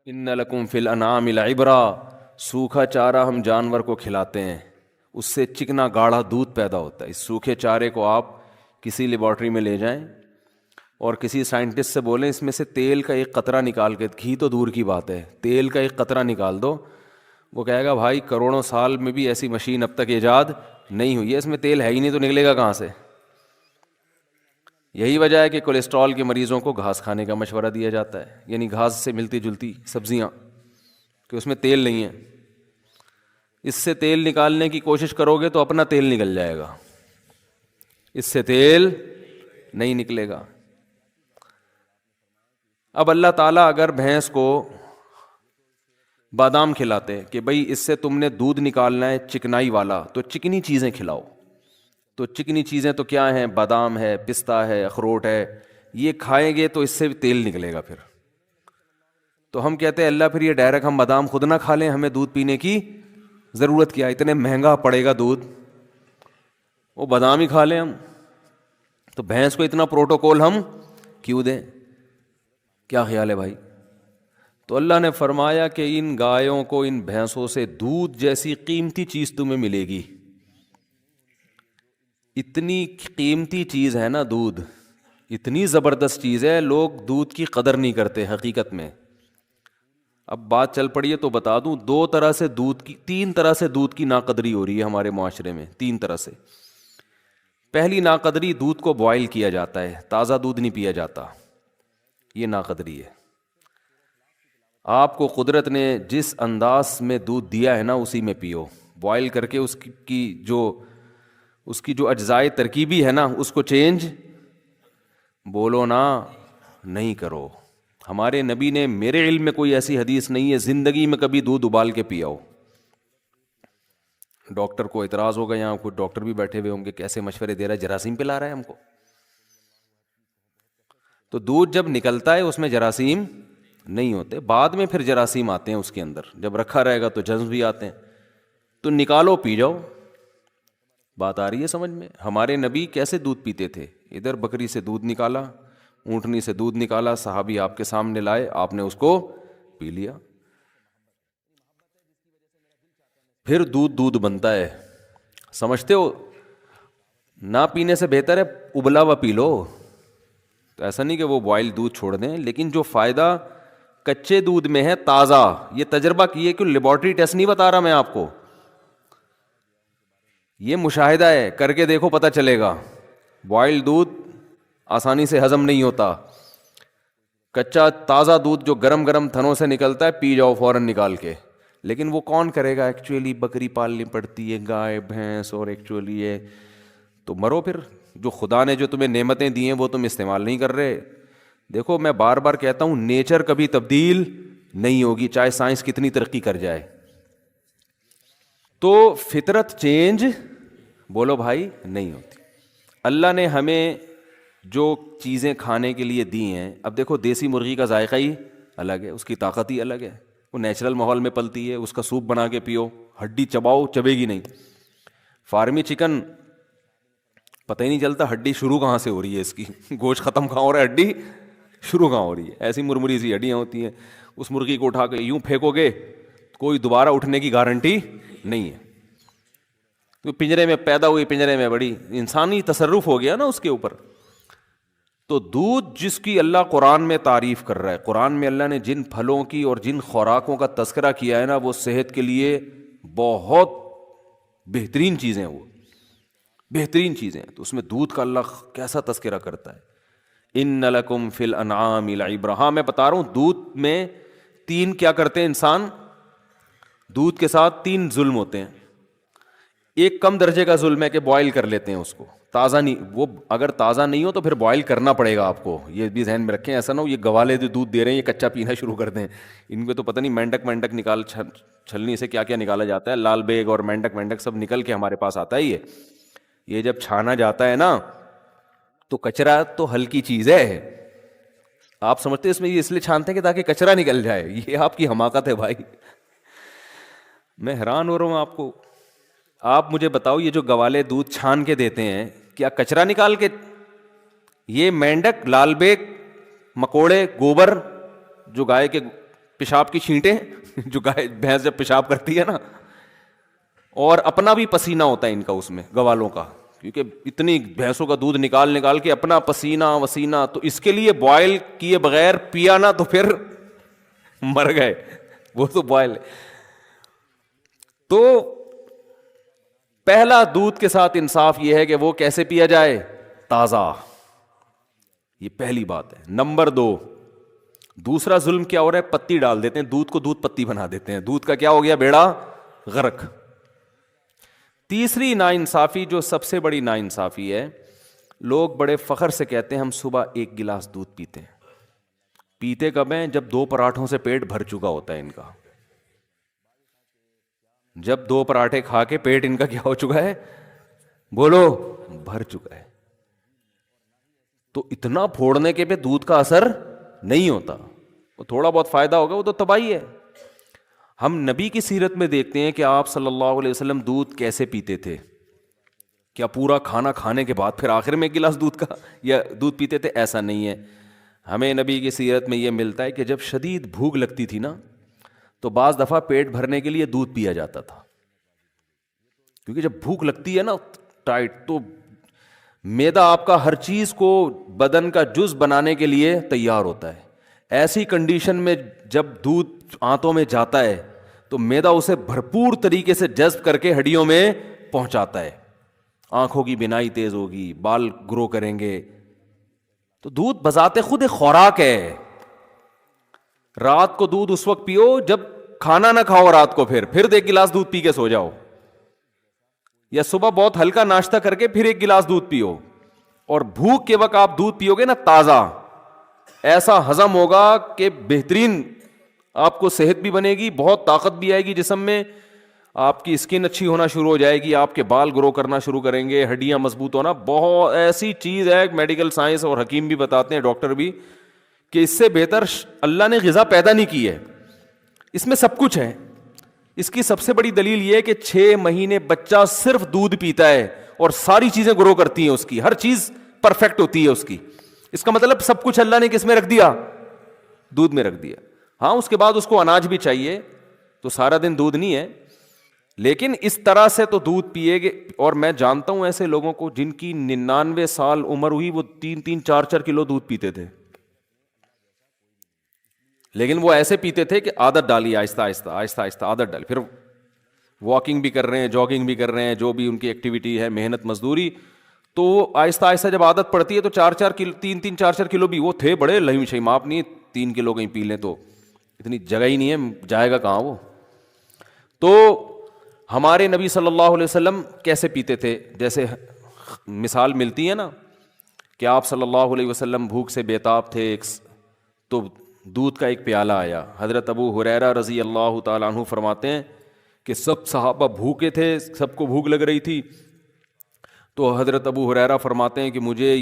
ان لکم فی الانعام العبرہ، سوکھا چارہ ہم جانور کو کھلاتے ہیں، اس سے چکنا گاڑھا دودھ پیدا ہوتا ہے۔ اس سوکھے چارے کو آپ کسی لیبارٹری میں لے جائیں اور کسی سائنٹسٹ سے بولیں اس میں سے تیل کا ایک قطرہ نکال کے، گھی تو دور کی بات ہے، تیل کا ایک قطرہ نکال دو، وہ کہے گا بھائی کروڑوں سال میں بھی ایسی مشین اب تک ایجاد نہیں ہوئی ہے، اس میں تیل ہے ہی نہیں تو نکلے گا کہاں سے؟ یہی وجہ ہے کہ کولیسٹرول کے مریضوں کو گھاس کھانے کا مشورہ دیا جاتا ہے، یعنی گھاس سے ملتی جلتی سبزیاں، کہ اس میں تیل نہیں ہے۔ اس سے تیل نکالنے کی کوشش کرو گے تو اپنا تیل نکل جائے گا، اس سے تیل نہیں نکلے گا۔ اب اللہ تعالیٰ اگر بھینس کو بادام کھلاتے کہ بھئی اس سے تم نے دودھ نکالنا ہے چکنائی والا، تو چکنی چیزیں کھلاؤ، تو چکنی چیزیں تو کیا ہیں؟ بادام ہے، پستہ ہے، اخروٹ ہے، یہ کھائیں گے تو اس سے تیل نکلے گا۔ پھر تو ہم کہتے ہیں اللہ پھر یہ ڈائریکٹ ہم بادام خود نہ کھا لیں، ہمیں دودھ پینے کی ضرورت کیا؟ اتنے مہنگا پڑے گا دودھ، وہ بادام ہی کھا لیں ہم، تو بھینس کو اتنا پروٹوکول ہم کیوں دیں؟ کیا خیال ہے بھائی؟ تو اللہ نے فرمایا کہ ان گایوں کو، ان بھینسوں سے دودھ جیسی قیمتی چیز تمہیں ملے گی۔ اتنی قیمتی چیز ہے نا دودھ، اتنی زبردست چیز ہے، لوگ دودھ کی قدر نہیں کرتے حقیقت میں۔ اب بات چل پڑی ہے تو بتا دوں، تین طرح سے دودھ کی ناقدری ہو رہی ہے ہمارے معاشرے میں، تین طرح سے۔ پہلی ناقدری، دودھ کو بوائل کیا جاتا ہے، تازہ دودھ نہیں پیا جاتا، یہ ناقدری ہے۔ آپ کو قدرت نے جس انداز میں دودھ دیا ہے نا اسی میں پیو، بوائل کر کے اس کی جو اجزائے ترکیبی ہے نا اس کو چینج بولو نا نہیں کرو۔ ہمارے نبی نے، میرے علم میں کوئی ایسی حدیث نہیں ہے زندگی میں کبھی دودھ ابال کے پیا ہو۔ ڈاکٹر کو اعتراض ہوگا، یہاں کوئی ڈاکٹر بھی بیٹھے ہوئے ہوں گے، کیسے مشورے دے رہا ہے، جراثیم پلا رہا ہے ہم کو۔ تو دودھ جب نکلتا ہے اس میں جراثیم نہیں ہوتے، بعد میں پھر جراثیم آتے ہیں اس کے اندر، جب رکھا رہے گا تو جرم بھی آتے ہیں، تو نکالو پی جاؤ۔ بات آ رہی ہے سمجھ میں؟ ہمارے نبی کیسے دودھ پیتے تھے؟ ادھر بکری سے دودھ نکالا، اونٹنی سے دودھ نکالا، صحابی آپ کے سامنے لائے، آپ نے اس کو پی لیا۔ پھر دودھ بنتا ہے، سمجھتے ہو؟ نہ پینے سے بہتر ہے ابلا ہوا پی لو۔ تو ایسا نہیں کہ وہ بوائل دودھ چھوڑ دیں، لیکن جو فائدہ کچے دودھ میں ہے تازہ، یہ تجربہ کیے کہ لیبارٹری ٹیسٹ نہیں بتا رہا میں آپ کو، یہ مشاہدہ ہے، کر کے دیکھو پتہ چلے گا۔ بوائل دودھ آسانی سے ہضم نہیں ہوتا، کچا تازہ دودھ جو گرم گرم تھنوں سے نکلتا ہے پی جاؤ فوراً نکال کے۔ لیکن وہ کون کرے گا؟ ایکچولی بکری پالنی پڑتی ہے، گائے بھینس، اور ایکچولی ہے تو مرو پھر۔ جو خدا نے جو تمہیں نعمتیں دی ہیں وہ تم استعمال نہیں کر رہے۔ دیکھو میں بار بار کہتا ہوں، نیچر کبھی تبدیل نہیں ہوگی چاہے سائنس کتنی ترقی کر جائے۔ تو فطرت چینج بولو بھائی نہیں ہوتی۔ اللہ نے ہمیں جو چیزیں کھانے کے لیے دی ہیں، اب دیکھو دیسی مرغی کا ذائقہ ہی الگ ہے، اس کی طاقت ہی الگ ہے، وہ نیچرل ماحول میں پلتی ہے، اس کا سوپ بنا کے پیو، ہڈی چباؤ چبے گی نہیں۔ فارمی چکن پتہ ہی نہیں چلتا ہڈی شروع کہاں سے ہو رہی ہے، اس کی گوشت ختم کہاں ہو رہا ہے، ہڈی شروع کہاں ہو رہی ہے۔ ایسی مرمری سی ہڈیاں ہوتی ہیں، اس مرغی کو اٹھا کے یوں پھینکو گے کوئی دوبارہ اٹھنے کی گارنٹی نہیں ہے۔ تو پنجرے میں پیدا ہوئی، پنجرے میں بڑی، انسانی تصرف ہو گیا نا اس کے اوپر۔ تو دودھ جس کی اللہ قرآن میں تعریف کر رہا ہے، قرآن میں اللہ نے جن پھلوں کی اور جن خوراکوں کا تذکرہ کیا ہے نا، وہ صحت کے لیے بہت بہترین چیزیں ہیں، وہ بہترین چیزیں ہیں۔ تو اس میں دودھ کا اللہ کیسا تذکرہ کرتا ہے، ان لکم فی الانعام العبرہ۔ ہاں میں بتا رہا ہوں، دودھ میں تین کیا کرتے ہیں انسان، دودھ کے ساتھ تین ظلم ہوتے ہیں۔ ایک کم درجے کا ظلم ہے کہ بوائل کر لیتے ہیں اس کو، تازہ نہیں، وہ اگر تازہ نہیں ہو تو پھر بوائل کرنا پڑے گا آپ کو، یہ بھی ذہن میں رکھیں۔ ایسا نہ ہو یہ گوالے جو دودھ دے رہے ہیں یہ کچا پینا شروع کر دیں، ان کو تو پتہ نہیں مینڈک نکال، چھلنی سے کیا کیا نکالا جاتا ہے، لال بیگ اور مینڈک سب نکل کے ہمارے پاس آتا ہے۔ یہ جب چھانا جاتا ہے نا تو کچرا تو ہلکی چیز ہے، آپ سمجھتے ہیں اس میں یہ اس لیے چھانتے ہیں کہ تاکہ کچرا نکل جائے، یہ آپ کی حماقت ہے بھائی۔ میں حیران ہو رہا ہوں آپ کو، آپ مجھے بتاؤ یہ جو گوالے دودھ چھان کے دیتے ہیں کیا کچرا نکال کے؟ یہ مینڈک، لال بیگ، مکوڑے، گوبر جو گائے کے پیشاب کی چھینٹیں جو گائے بھینس جب پیشاب کرتی ہے نا, اور اپنا بھی پسینہ ہوتا ہے ان کا اس میں, گوالوں کا, کیونکہ اتنی بھینسوں کا دودھ نکال کے اپنا پسینہ وسینہ, تو اس کے لیے بوائل کیے بغیر پیا نا تو پھر مر گئے, وہ تو بوائل. تو پہلا دودھ کے ساتھ انصاف یہ ہے کہ وہ کیسے پیا جائے, تازہ, یہ پہلی بات ہے. نمبر 2, دوسرا ظلم کیا ہو رہا ہے, پتی ڈال دیتے ہیں دودھ کو, دودھ پتی بنا دیتے ہیں, دودھ کا کیا ہو گیا, بیڑا غرق. تیسری ناانصافی, جو سب سے بڑی ناانصافی ہے, لوگ بڑے فخر سے کہتے ہیں ہم صبح 1 گلاس دودھ پیتے ہیں. پیتے کب ہیں, جب 2 پراٹھوں سے پیٹ بھر چکا ہوتا ہے ان کا. جب 2 پراٹھے کھا کے پیٹ ان کا کیا ہو چکا ہے, بولو, بھر چکا ہے. تو اتنا پھوڑنے کے پہ دودھ کا اثر نہیں ہوتا, وہ تھوڑا بہت فائدہ ہوگا, وہ تو تباہی ہے. ہم نبی کی سیرت میں دیکھتے ہیں کہ آپ صلی اللہ علیہ وسلم دودھ کیسے پیتے تھے. کیا پورا کھانا کھانے کے بعد پھر آخر میں 1 گلاس دودھ کا یا دودھ پیتے تھے؟ ایسا نہیں ہے. ہمیں نبی کی سیرت میں یہ ملتا ہے کہ جب شدید بھوک لگتی تھی نا, تو بعض دفعہ پیٹ بھرنے کے لیے دودھ پیا جاتا تھا. کیونکہ جب بھوک لگتی ہے نا ٹائٹ, تو معدہ آپ کا ہر چیز کو بدن کا جز بنانے کے لیے تیار ہوتا ہے. ایسی کنڈیشن میں جب دودھ آنتوں میں جاتا ہے تو معدہ اسے بھرپور طریقے سے جذب کر کے ہڈیوں میں پہنچاتا ہے. آنکھوں کی بینائی تیز ہوگی, بال گرو کریں گے. تو دودھ بذات خود ایک خوراک ہے. رات کو دودھ اس وقت پیو جب کھانا نہ کھاؤ رات کو, پھر 1 گلاس دودھ پی کے سو جاؤ, یا صبح بہت ہلکا ناشتہ کر کے پھر 1 گلاس دودھ پیو. اور بھوک کے وقت آپ دودھ پیو گے نا تازہ, ایسا ہضم ہوگا کہ بہترین آپ کو صحت بھی بنے گی, بہت طاقت بھی آئے گی جسم میں, آپ کی اسکن اچھی ہونا شروع ہو جائے گی, آپ کے بال گرو کرنا شروع کریں گے, ہڈیاں مضبوط ہونا. بہت ایسی چیز ہے, میڈیکل سائنس اور حکیم بھی بتاتے ہیں, ڈاکٹر بھی, کہ اس سے بہتر اللہ نے غذا پیدا نہیں کی ہے. اس میں سب کچھ ہے. اس کی سب سے بڑی دلیل یہ ہے کہ 6 مہینے بچہ صرف دودھ پیتا ہے اور ساری چیزیں گرو کرتی ہیں, اس کی ہر چیز پرفیکٹ ہوتی ہے اس کی. اس کا مطلب سب کچھ اللہ نے کس میں رکھ دیا, دودھ میں رکھ دیا. ہاں اس کے بعد اس کو اناج بھی چاہیے, تو سارا دن دودھ نہیں ہے, لیکن اس طرح سے تو دودھ پیے گے. اور میں جانتا ہوں ایسے لوگوں کو جن کی 99 سال عمر ہوئی, وہ 3-3 4-4 کلو دودھ پیتے تھے. لیکن وہ ایسے پیتے تھے کہ عادت ڈالی, آہستہ آہستہ آہستہ آہستہ عادت ڈالی. پھر واکنگ بھی کر رہے ہیں, جاگنگ بھی کر رہے ہیں, جو بھی ان کی ایکٹیویٹی ہے, محنت مزدوری, تو وہ آہستہ آہستہ جب عادت پڑتی ہے تو 4-4 کلو 3-3 4-4 کلو بھی. وہ تھے بڑے لہیم شہیم, آپ نہیں 3 کلو کہیں پی لیں تو اتنی جگہ ہی نہیں ہے, جائے گا کہاں وہ. تو ہمارے نبی صلی اللہ علیہ وسلم کیسے پیتے تھے, جیسے مثال ملتی ہے نا کہ آپ صلی اللہ علیہ وسلم بھوک سے بیتاب تھے, تو دودھ کا ایک پیالہ آیا. حضرت ابو ہریرہ رضی اللہ تعالیٰ عنہ فرماتے ہیں کہ سب صحابہ بھوکے تھے, سب کو بھوک لگ رہی تھی. تو حضرت ابو ہریرہ فرماتے ہیں کہ مجھے